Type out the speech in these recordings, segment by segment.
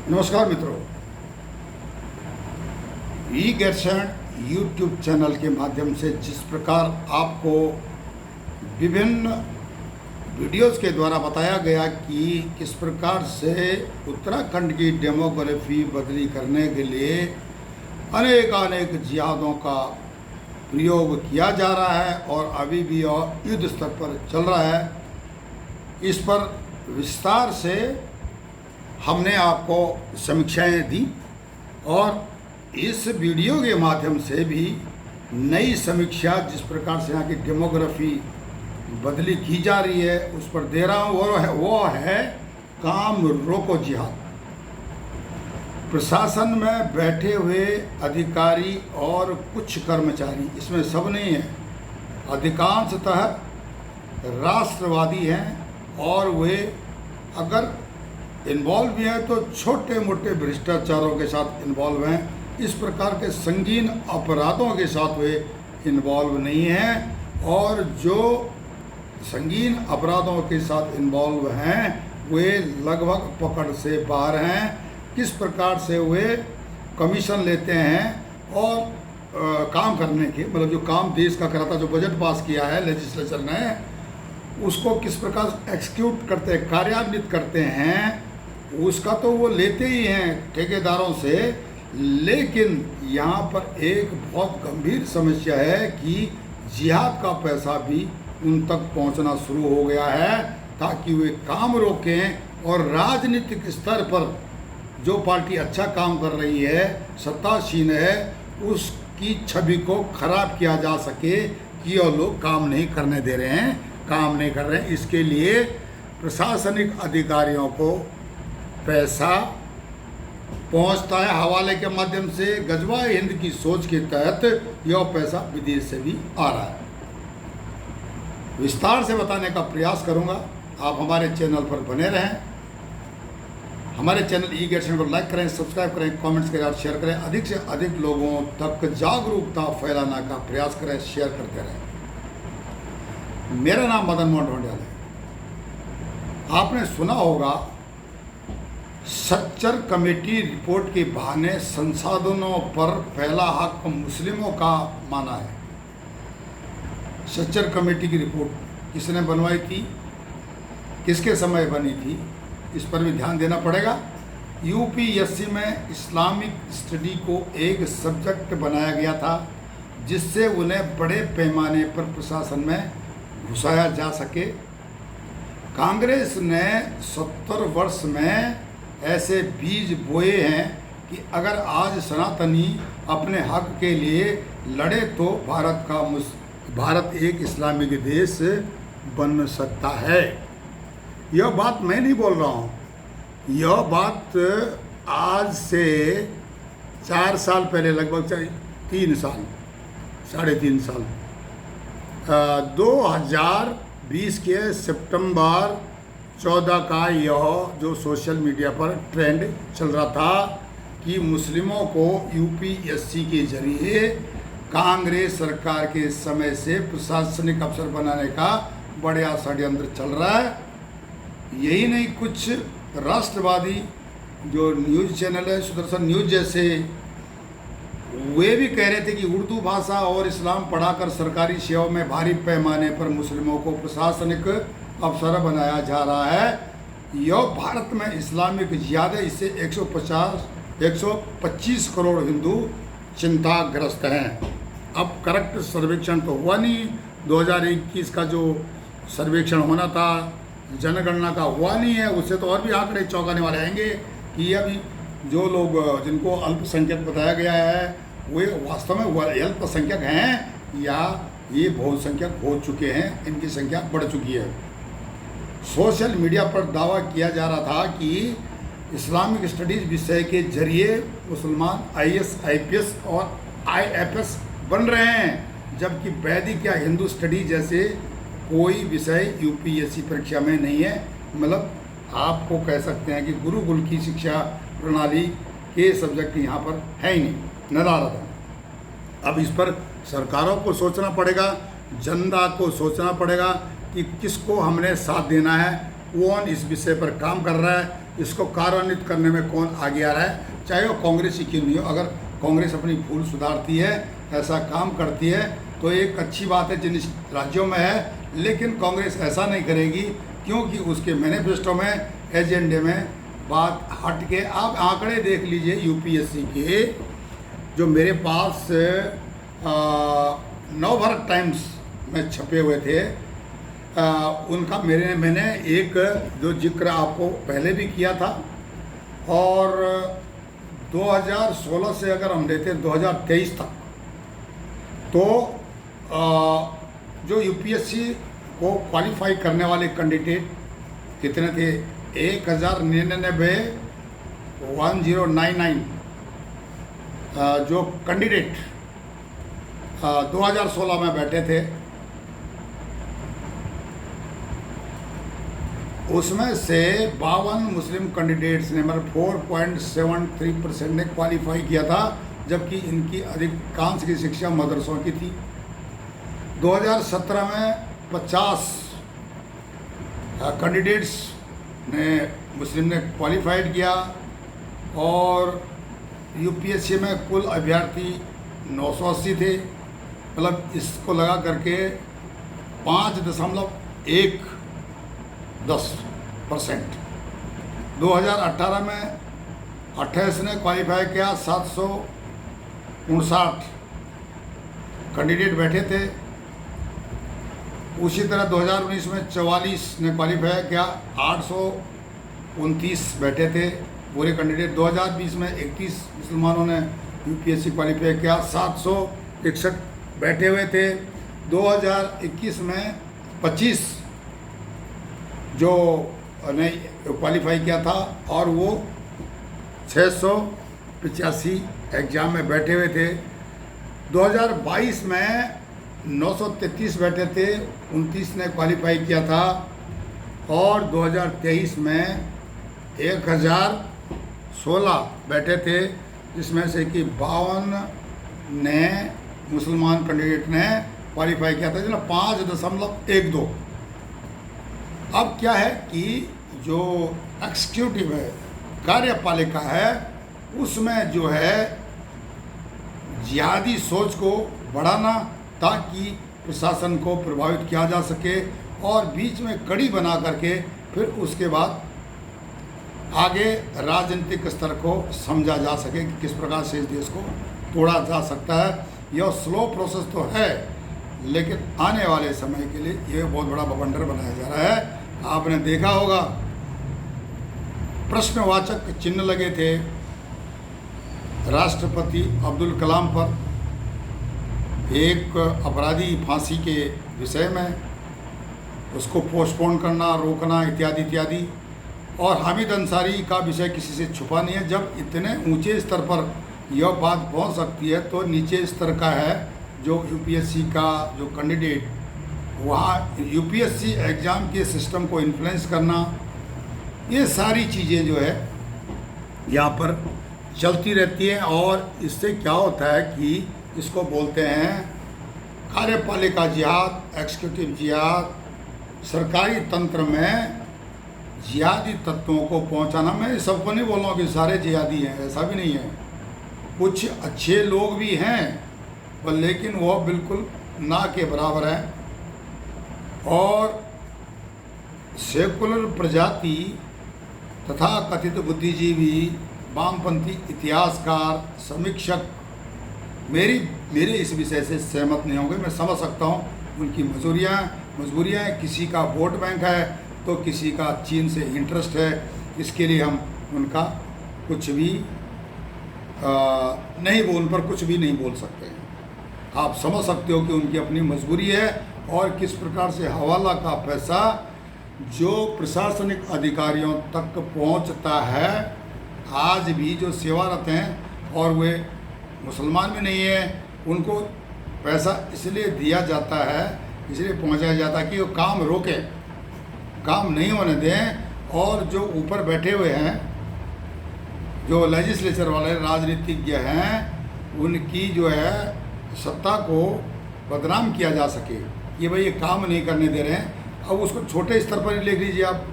नमस्कार मित्रों, ई गेरशन YouTube channel के माध्यम से जिस प्रकार आपको विभिन्न वीडियोस के द्वारा बताया गया कि किस प्रकार से उत्तराखंड की डेमोग्राफी बदली करने के लिए अनेक जिहादों का प्रयोग किया जा रहा है और अभी भी और युद्ध स्तर पर चल रहा है। इस पर विस्तार से हमने आपको समीक्षाएं दी और इस वीडियो के माध्यम से भी नई समीक्षा जिस प्रकार से यहाँ की डेमोग्राफी बदली की जा रही है उस पर दे रहा हूँ। वो है काम रोको जिहाद। प्रशासन में बैठे हुए अधिकारी और कुछ कर्मचारी, इसमें सब नहीं है, अधिकांशतः राष्ट्रवादी हैं और वे अगर इन्वॉल्व भी हैं तो छोटे मोटे भ्रष्टाचारों के साथ इन्वॉल्व हैं। इस प्रकार के संगीन अपराधों के साथ वे इन्वॉल्व नहीं हैं और जो संगीन अपराधों के साथ इन्वॉल्व हैं वे लगभग पकड़ से बाहर हैं। किस प्रकार से वे कमीशन लेते हैं और काम करने के, मतलब जो काम देश का करा था, जो बजट पास किया है लेजिस्लेचर ने, उसको किस प्रकार एक्सिक्यूट करते हैं, कार्यान्वित करते हैं, उसका तो वो लेते ही हैं ठेकेदारों से। लेकिन यहाँ पर एक बहुत गंभीर समस्या है कि जिहाद का पैसा भी उन तक पहुँचना शुरू हो गया है ताकि वे काम रोकें और राजनीतिक स्तर पर जो पार्टी अच्छा काम कर रही है, सत्तासीन है, उसकी छवि को खराब किया जा सके कि और लोग काम नहीं करने दे रहे हैं, काम नहीं कर रहे हैं। इसके लिए प्रशासनिक अधिकारियों को पैसा पहुंचता है हवाले के माध्यम से। गजवाए हिंद की सोच के तहत यह पैसा विदेश से भी आ रहा है। विस्तार से बताने का प्रयास करूंगा। आप हमारे चैनल पर बने रहें। हमारे चैनल ई गेरशन को लाइक करें, सब्सक्राइब करें, कमेंट्स करें और शेयर करें। अधिक से अधिक लोगों तक जागरूकता फैलाने का प्रयास करें, शेयर करते रहें। मेरा नाम मदन मोहन ढोंडियाल है। आपने सुना होगा सच्चर कमेटी रिपोर्ट के बहाने संसाधनों पर पहला हक मुस्लिमों का माना है। सच्चर कमेटी की रिपोर्ट किसने बनवाई थी, किसके समय बनी थी, इस पर भी ध्यान देना पड़ेगा। यूपीएससी में इस्लामिक स्टडी को एक सब्जेक्ट बनाया गया था जिससे उन्हें बड़े पैमाने पर प्रशासन में घुसाया जा सके। कांग्रेस ने 70 वर्ष में ऐसे बीज बोए हैं कि अगर आज सनातनी अपने हक के लिए लड़े तो भारत एक इस्लामिक देश बन सकता है। यह बात मैं नहीं बोल रहा हूँ, यह बात आज से 4 साल पहले, लगभग 3 साल, 3.5 साल, 2020 के सितंबर 14 का यह जो सोशल मीडिया पर ट्रेंड चल रहा था कि मुस्लिमों को यूपीएससी के जरिए कांग्रेस सरकार के समय से प्रशासनिक अफसर बनाने का बड़ा षड्यंत्र चल रहा है। यही नहीं, कुछ राष्ट्रवादी जो न्यूज़ चैनल है, सुदर्शन न्यूज़ जैसे, वे भी कह रहे थे कि उर्दू भाषा और इस्लाम पढ़ाकर सरकारी सेवा में भारी पैमाने पर मुस्लिमों को प्रशासनिक अफसर बनाया जा रहा है। यह भारत में इस्लामिक जिहाद है। इससे 125 करोड़ हिंदू चिंताग्रस्त हैं। अब करेक्ट सर्वेक्षण तो हुआ नहीं, 2021 का जो सर्वेक्षण होना था, जनगणना का हुआ नहीं है। उससे तो और भी आंकड़े चौंकाने वाले आएंगे कि अभी जो लोग जिनको अल्पसंख्यक बताया गया है वे वास्तव में अल्पसंख्यक हैं या ये बहुसंख्यक हो चुके हैं, इनकी संख्या बढ़ चुकी है। सोशल मीडिया पर दावा किया जा रहा था कि इस्लामिक स्टडीज़ विषय के जरिए मुसलमान आईएएस, आईपीएस और आईएफएस बन रहे हैं, जबकि वैदिक या हिंदू स्टडी जैसे कोई विषय यूपीएससी परीक्षा में नहीं है। मतलब आपको कह सकते हैं कि गुरुकुल की शिक्षा प्रणाली के सब्जेक्ट यहाँ पर है ही नहीं, नदारद है। अब इस पर सरकारों को सोचना पड़ेगा, जनता को सोचना पड़ेगा कि किसको हमने साथ देना है, कौन इस विषय पर काम कर रहा है। इसको कार्यान्वित करने में कौन आगे आ रहा है, चाहे वो कांग्रेस ही क्यों नहीं हो। अगर कांग्रेस अपनी भूल सुधारती है, ऐसा काम करती है तो एक अच्छी बात है जिन राज्यों में है, लेकिन कांग्रेस ऐसा नहीं करेगी क्योंकि उसके मैनिफेस्टो में, एजेंडे में बात हट के। आप आंकड़े देख लीजिए यूपीएससी के, जो मेरे पास नवभारत टाइम्स में छपे हुए थे, उनका मैंने एक जो जिक्र आपको पहले भी किया था, और 2016 से अगर हम लेते हैं 2023 तक, तो जो यूपीएससी को क्वालिफाई करने वाले कैंडिडेट कितने थे, 1099 जो कैंडिडेट 2016 में बैठे थे, उसमें से 52 मुस्लिम कैंडिडेट्स ने, मतलब 4.73% ने क्वालिफाई किया था, जबकि इनकी अधिकांश की शिक्षा मदरसों की थी। 2017 में 50 कैंडिडेट्स ने मुस्लिम ने क्वालिफाइड किया, और यूपीएससी में कुल अभ्यर्थी 980 थे, मतलब इसको लगा करके 5.10%। 2018 में 28 ने क्वालिफाई किया, 759 कैंडिडेट बैठे थे। उसी तरह 2019 में 44 ने क्वालिफाई किया, 829 बैठे थे पूरे कैंडिडेट। 2020 में 31 मुसलमानों ने यूपीएससी क्वालिफाई किया, 761 बैठे हुए थे। 2021 में 25 जो ने क्वालिफाई किया था, और वो 685 एग्ज़ाम में बैठे हुए थे। 2022 में 933 बैठे थे, 29 ने क्वालिफाई किया था, और 2023 में 1016 बैठे थे, जिसमें से कि 52 ने मुसलमान कैंडिडेट ने क्वालिफाई किया था, जो 5.12। अब क्या है कि जो एक्सिक्यूटिव है, कार्यपालिका है, उसमें जो है जिहादी सोच को बढ़ाना, ताकि प्रशासन को प्रभावित किया जा सके, और बीच में कड़ी बना करके फिर उसके बाद आगे राजनीतिक स्तर को समझा जा सके कि किस प्रकार से इस देश को तोड़ा जा सकता है। यह स्लो प्रोसेस तो है, लेकिन आने वाले समय के लिए यह बहुत बड़ा बवंडर बनाया जा रहा है। आपने देखा होगा प्रश्नवाचक चिन्ह लगे थे राष्ट्रपति अब्दुल कलाम पर, एक अपराधी फांसी के विषय में, उसको पोस्टपोन करना, रोकना, इत्यादि इत्यादि। और हामिद अंसारी का विषय किसी से छुपा नहीं है। जब इतने ऊंचे स्तर पर यह बात पहुंच सकती है, तो नीचे स्तर का है जो यूपीएससी का जो कैंडिडेट, वहाँ यूपीएससी एग्ज़ाम के सिस्टम को इन्फ्लुएंस करना, ये सारी चीज़ें जो है यहाँ पर चलती रहती है। और इससे क्या होता है कि इसको बोलते हैं कार्यपालिका जिहाद, एक्सिक्यूटिव जिहाद, सरकारी तंत्र में जिहादी तत्वों को पहुंचाना। मैं सबको नहीं बोल रहा हूँ कि सारे जिहादी हैं, ऐसा भी नहीं है, कुछ अच्छे लोग भी हैं, पर लेकिन वो बिल्कुल ना के बराबर हैं। और सेकुलर प्रजाति तथा कथित बुद्धिजीवी, वामपंथी इतिहासकार, समीक्षक मेरे इस विषय से सहमत नहीं होंगे। मैं समझ सकता हूँ उनकी मजबूरियाँ हैं, किसी का वोट बैंक है तो किसी का चीन से इंटरेस्ट है, इसके लिए हम उनका कुछ भी उन पर कुछ भी नहीं बोल सकते हैं। आप समझ सकते हो कि उनकी अपनी मजबूरी है, और किस प्रकार से हवाला का पैसा जो प्रशासनिक अधिकारियों तक पहुंचता है, आज भी जो सेवारत हैं और वे मुसलमान भी नहीं है, उनको पैसा इसलिए दिया जाता है, इसलिए पहुंचाया जाता है कि वो काम रोके, काम नहीं होने दें। और जो ऊपर बैठे हुए हैं, जो लेजिस्लेचर वाले राजनीतिज्ञ हैं, उनकी जो है सत्ता को बदनाम किया जा सके कि भाई ये काम नहीं करने दे रहे हैं। अब उसको छोटे स्तर पर ही लिख लीजिए आप,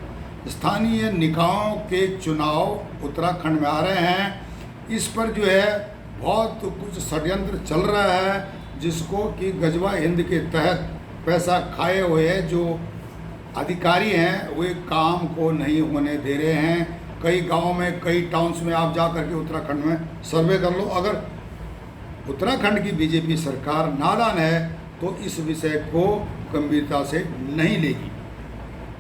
स्थानीय निकायों के चुनाव उत्तराखंड में आ रहे हैं। इस पर जो है बहुत कुछ षड्यंत्र चल रहा है, जिसको कि गजवा हिंद के तहत पैसा खाए हुए जो अधिकारी हैं वे काम को नहीं होने दे रहे हैं। कई गांव में, कई टाउन्स में आप जा करके उत्तराखंड में सर्वे कर लो। अगर उत्तराखंड की बीजेपी सरकार नादान है तो इस विषय को गंभीरता से नहीं लेगी।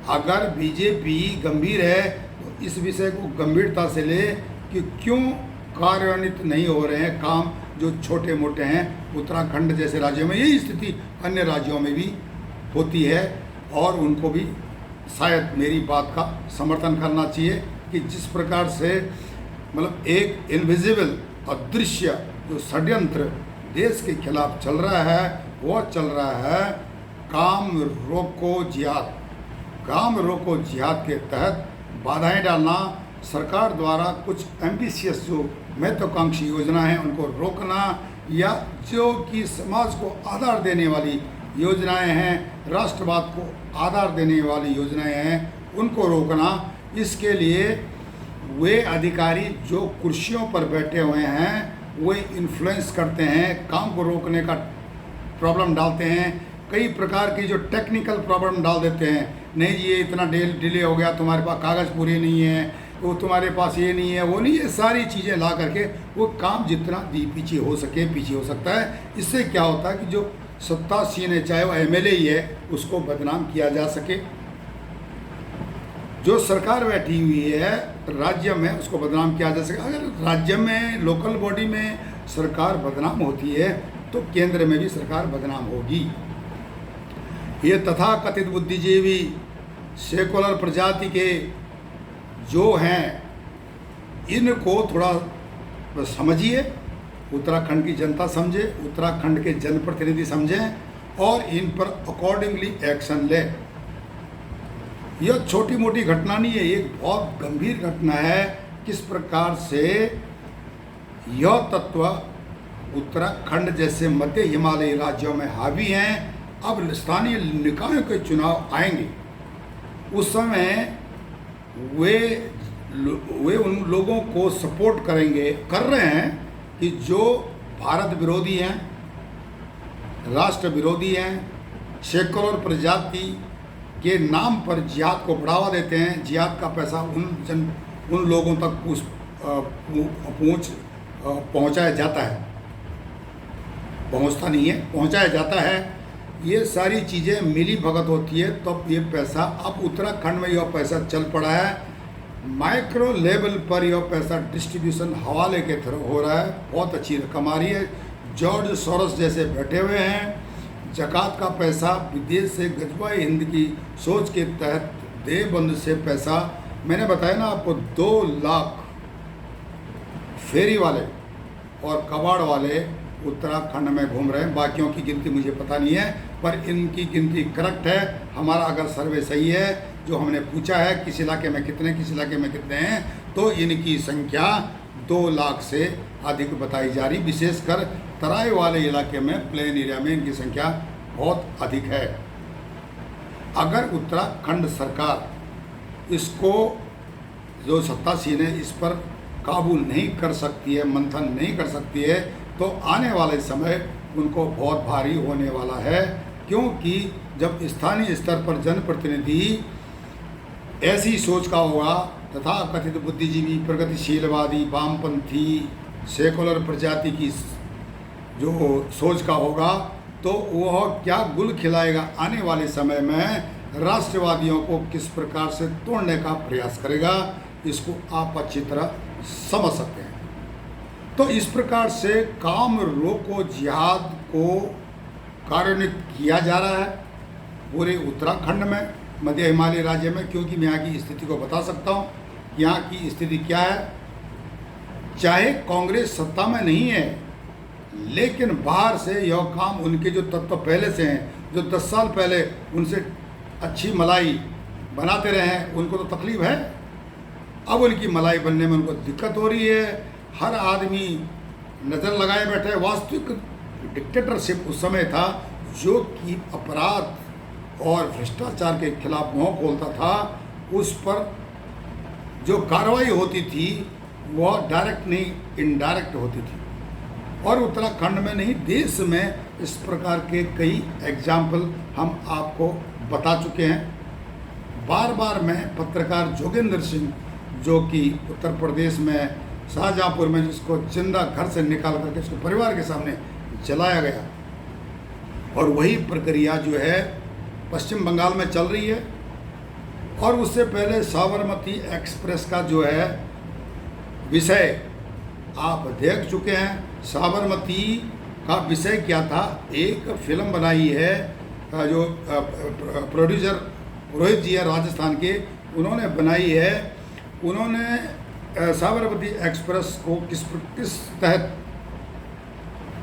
अगर बीजेपी गंभीर है तो इस विषय को गंभीरता से ले कि क्यों कार्यान्वित नहीं हो रहे हैं काम जो छोटे मोटे हैं। उत्तराखंड जैसे राज्यों में यही स्थिति अन्य राज्यों में भी होती है, और उनको भी शायद मेरी बात का समर्थन करना चाहिए कि जिस प्रकार से मतलब एक इनविजिबल अदृश्य जो षड्यंत्र देश के खिलाफ चल रहा है वो चल रहा है काम रोको जिहाद। काम रोको जिहाद के तहत बाधाएं डालना, सरकार द्वारा कुछ एम्बिशियस जो महत्वाकांक्षी योजना है उनको रोकना, या जो कि समाज को आधार देने वाली योजनाएं हैं, राष्ट्रवाद को आधार देने वाली योजनाएं हैं, उनको रोकना। इसके लिए वे अधिकारी जो कुर्सियों पर बैठे हुए हैं वे इन्फ्लुएंस करते हैं, काम को रोकने का प्रॉब्लम डालते हैं, कई प्रकार की जो टेक्निकल प्रॉब्लम डाल देते हैं। नहीं जी ये इतना डिले हो गया, तुम्हारे पास कागज़ पूरे नहीं है, वो तुम्हारे पास ये नहीं है, वो नहीं, ये सारी चीज़ें ला करके वो काम जितना पीछे हो सके पीछे हो सकता है। इससे क्या होता है कि जो सत्तासीन है, चाहे वो एमएलए ही है, उसको बदनाम किया जा सके। जो सरकार बैठी हुई है राज्य में उसको बदनाम किया जा सके। अगर राज्य में लोकल बॉडी में सरकार बदनाम होती है तो केंद्र में भी सरकार बदनाम होगी। ये तथाकथित बुद्धिजीवी सेकुलर प्रजाति के जो हैं इनको थोड़ा समझिए, उत्तराखंड की जनता समझे, उत्तराखंड के जनप्रतिनिधि समझें और इन पर अकॉर्डिंगली एक्शन ले। यह छोटी मोटी घटना नहीं है, एक बहुत गंभीर घटना है। किस प्रकार से यह तत्व उत्तराखंड जैसे मध्य हिमालयी राज्यों में हावी हैं। अब स्थानीय निकायों के चुनाव आएंगे, उस समय वे उन लोगों को सपोर्ट कर रहे हैं कि जो भारत विरोधी हैं, राष्ट्र विरोधी हैं, सेकुलर प्रजाति के नाम पर जिहाद को बढ़ावा देते हैं। जिहाद का पैसा उन लोगों तक पहुंचाया जाता है, पहुंचता नहीं है, पहुंचाया जाता है। ये सारी चीज़ें मिली भगत होती है तब ये पैसा, अब उत्तराखंड में यह पैसा चल पड़ा है। माइक्रो लेवल पर यह पैसा डिस्ट्रीब्यूशन हवाले के थ्रू हो रहा है, बहुत अच्छी रकम आ रही है। जॉर्ज सोरोस जैसे बैठे हुए हैं। ज़कात का पैसा विदेश से गजवा हिंद की सोच के तहत देवबंद से पैसा, मैंने बताया ना आपको, 2 लाख फेरी वाले और कबाड़ वाले उत्तराखंड में घूम रहे हैं। बाकियों की गिनती मुझे पता नहीं है, पर इनकी गिनती करेक्ट है। हमारा अगर सर्वे सही है, जो हमने पूछा है किस इलाके में कितने, किस इलाके में कितने हैं, तो इनकी संख्या 2 लाख से अधिक बताई जा रही। विशेषकर तराई वाले इलाके में, प्लेन एरिया में इनकी संख्या बहुत अधिक है। अगर उत्तराखंड सरकार इसको, जो सत्तासीन है, इस पर काबू नहीं कर सकती है, मंथन नहीं कर सकती है, तो आने वाले समय उनको बहुत भारी होने वाला है। क्योंकि जब स्थानीय स्तर पर जनप्रतिनिधि ऐसी सोच का होगा, तथा कथित बुद्धिजीवी, प्रगतिशीलवादी, वामपंथी, सेकुलर प्रजाति की जो सोच का होगा, तो वह क्या गुल खिलाएगा आने वाले समय में, राष्ट्रवादियों को किस प्रकार से तोड़ने का प्रयास करेगा, इसको आप अच्छी तरह समझ सकते हैं। तो इस प्रकार से काम रोको जिहाद को कार्यान्वित किया जा रहा है पूरे उत्तराखंड में, मध्य हिमालय राज्य में। क्योंकि मैं यहाँ की स्थिति को बता सकता हूँ, यहाँ की स्थिति क्या है। चाहे कांग्रेस सत्ता में नहीं है, लेकिन बाहर से यह काम उनके जो तत्व पहले से हैं, जो 10 साल पहले उनसे अच्छी मलाई बनाते रहे हैं, उनको तो तकलीफ है। अब उनकी मलाई बनने में उनको दिक्कत हो रही है। हर आदमी नज़र लगाए बैठे। वास्तविक डिक्टेटरशिप उस समय था जो कि अपराध और भ्रष्टाचार के खिलाफ मुँह खोलता था, उस पर जो कार्रवाई होती थी वह डायरेक्ट नहीं इनडायरेक्ट होती थी। और उत्तराखंड में नहीं, देश में इस प्रकार के कई एग्जाम्पल हम आपको बता चुके हैं। बार बार मैं पत्रकार जोगेंद्र सिंह, जो कि उत्तर प्रदेश में शाहजहाँपुर में जिसको जिंदा घर से निकाल करके उसके परिवार के सामने जलाया गया, और वही प्रक्रिया जो है पश्चिम बंगाल में चल रही है। और उससे पहले साबरमती एक्सप्रेस का जो है विषय आप देख चुके हैं। साबरमती का विषय क्या था, एक फिल्म बनाई है जो प्रोड्यूसर पुरोहित जी है राजस्थान के, उन्होंने बनाई है। उन्होंने साबरमती एक्सप्रेस को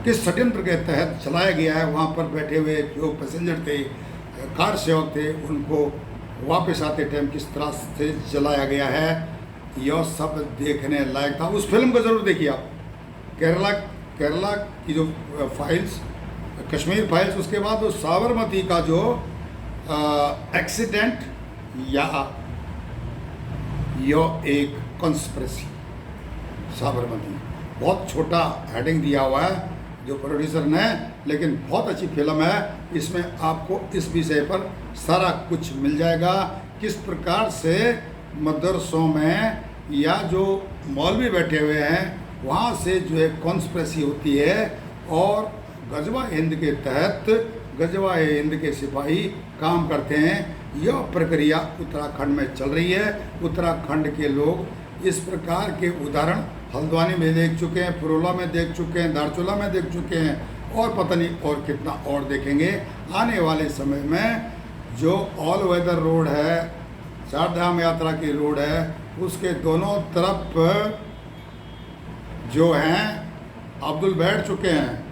किस षड्यंत्र के तहत चलाया गया है। वहाँ पर बैठे हुए जो पैसेंजर थे, कार सेवक थे, उनको वापस आते टाइम किस तरह से जलाया गया है, यह सब देखने लायक था। उस फिल्म को ज़रूर देखिए आप। केरला की जो फाइल्स, कश्मीर फाइल्स, उसके बाद वो साबरमती का जो एक्सीडेंट या यह एक कॉन्स्पिरेसी, साबरमती बहुत छोटा हेडिंग दिया हुआ है जो प्रोड्यूसर ने, लेकिन बहुत अच्छी फिल्म है। इसमें आपको इस विषय पर सारा कुछ मिल जाएगा, किस प्रकार से मदरसों में या जो मौलवी बैठे हुए हैं वहाँ से जो है कॉन्स्पिरेसी होती है, और गजवा हिंद के तहत गजवा हिंद के सिपाही काम करते हैं। यह प्रक्रिया उत्तराखंड में चल रही है। उत्तराखंड के लोग इस प्रकार के उदाहरण हल्द्वानी में देख चुके हैं, पुरोला में देख चुके हैं, धारचूला में देख चुके हैं, और पता नहीं और कितना और देखेंगे आने वाले समय में। जो ऑल वेदर रोड है, चारधाम यात्रा की रोड है, उसके दोनों तरफ जो हैं अब्दुल बैठ चुके हैं।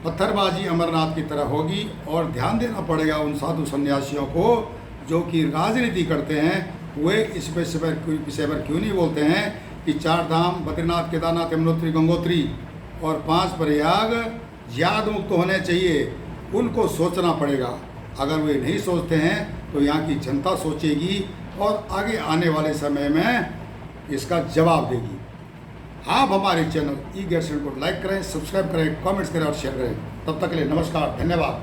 पत्थरबाजी अमरनाथ की तरह होगी, और ध्यान देना पड़ेगा उन साधु सन्यासियों को जो कि राजनीति करते हैं। वे इस विषय पर क्यों नहीं बोलते हैं कि चार धाम बद्रीनाथ, केदारनाथ, यमुनोत्री, गंगोत्री और 5 प्रयाग याद मुक्त होने चाहिए। उनको सोचना पड़ेगा। अगर वे नहीं सोचते हैं तो यहाँ की जनता सोचेगी, और आगे आने वाले समय में इसका जवाब देगी। आप हमारे चैनल ई-गैरसन को लाइक करें, सब्सक्राइब करें, कमेंट्स करें और शेयर करें। तब तक के लिए नमस्कार, धन्यवाद।